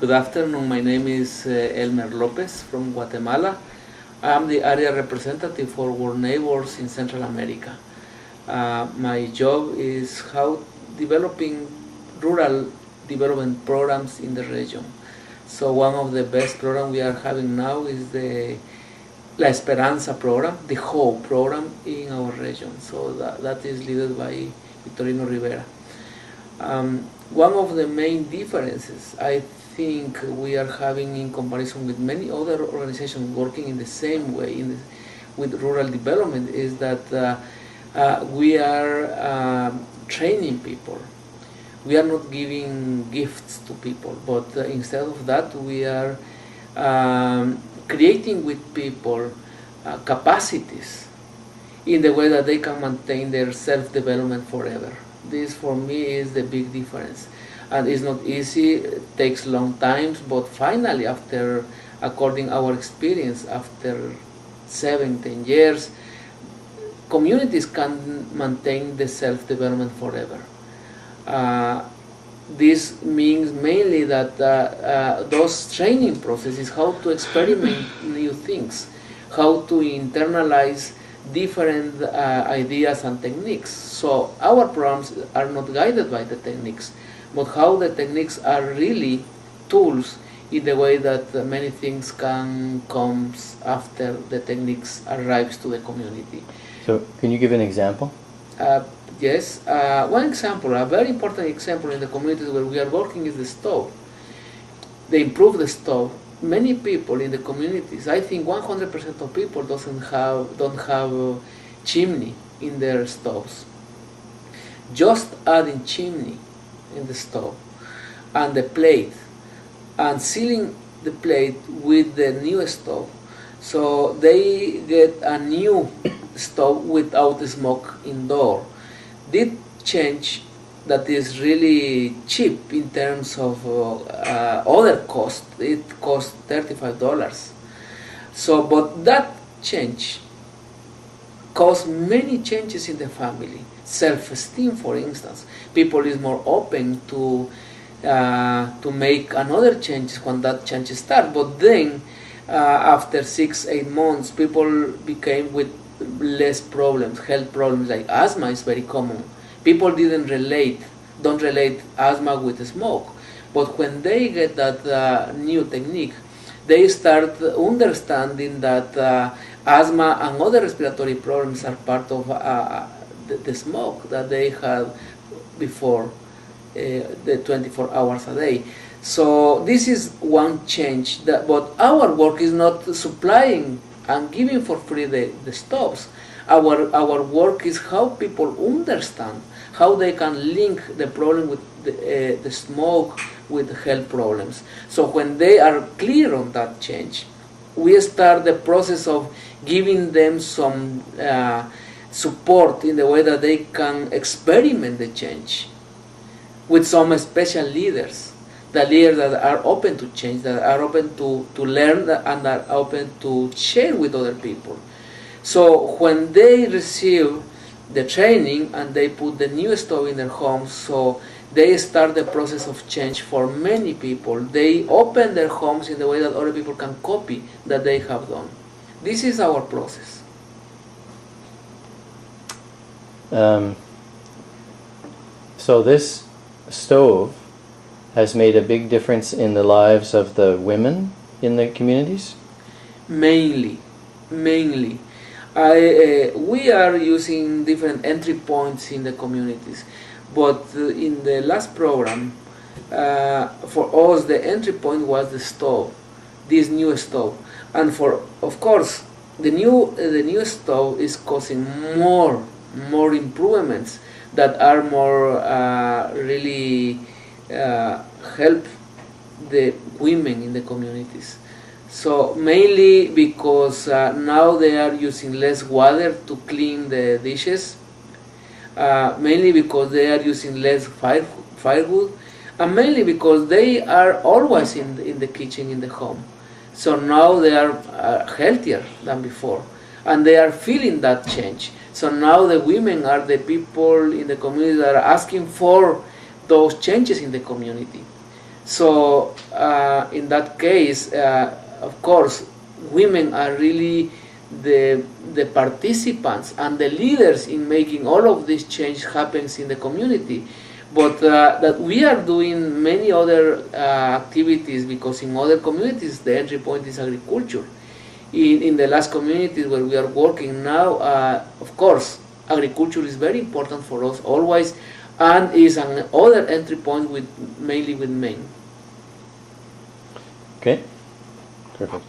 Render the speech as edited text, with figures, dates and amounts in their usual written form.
Good afternoon. My name is Elmer Lopez from Guatemala. I'm the area representative for World Neighbours in Central America. My job is how developing rural development programs in the region. So one of the best programs we are having now is the La Esperanza program, the Hope program in our region. So that is led by Victorino Rivera. One of the main differences I think we are having in comparison with many other organizations working in the same way with rural development is that we are training people. We are not giving gifts to people, but instead of that we are creating with people capacities in the way that they can maintain their self-development forever. This for me is the big difference, and it's not easy, it takes long times, but finally after, according our experience, after 7-10 years, communities can maintain the self-development forever. This means mainly that those training processes, how to experiment new things, how to internalize different ideas and techniques. So our programs are not guided by the techniques, but how the techniques are really tools in the way that many things can come after the techniques arrives to the community. So can you give an example? Yes, one example, a very important example in the communities where we are working is the stove. They improve the stove. Many people in the communities, I think 100% of people don't have chimney in their stoves. Just adding chimney in the stove and the plate and sealing the plate with the new stove, so they get a new stove without smoke indoor. This change that is really cheap in terms of other cost. It costs $35. So, but that change caused many changes in the family. Self-esteem, for instance, people is more open to make another change when that change starts. But then, after 6-8 months, people became with less problems, health problems like asthma is very common. People don't relate asthma with smoke, but when they get that new technique, they start understanding that asthma and other respiratory problems are part of the smoke that they had before the 24 hours a day. So this is one change, but our work is not supplying and giving for free the stoves. Our work is how people understand how they can link the problem with the smoke with health problems. So when they are clear on that change, we start the process of giving them some support in the way that they can experiment the change with some special leaders. The leaders that are open to change, that are open to learn, and are open to share with other people. So when they receive the training and they put the new stove in their homes, so they start the process of change for many people. They open their homes in the way that other people can copy that they have done. This is our process. So this stove has made a big difference in the lives of the women in the communities? Mainly. We are using different entry points in the communities, but in the last program, for us the entry point was the stove, this new stove, and of course the new stove is causing more improvements that are more really help the women in the communities. So mainly because now they are using less water to clean the dishes, mainly because they are using less firewood, and mainly because they are always in the kitchen in the home. So now they are healthier than before, and they are feeling that change. So now the women are the people in the community that are asking for those changes in the community. So in that case, of course, women are really the participants and the leaders in making all of this change happens in the community. But that we are doing many other activities, because in other communities the entry point is agriculture. In the last communities where we are working now, of course, agriculture is very important for us always, and is another entry point with mainly with men. Okay, perfect.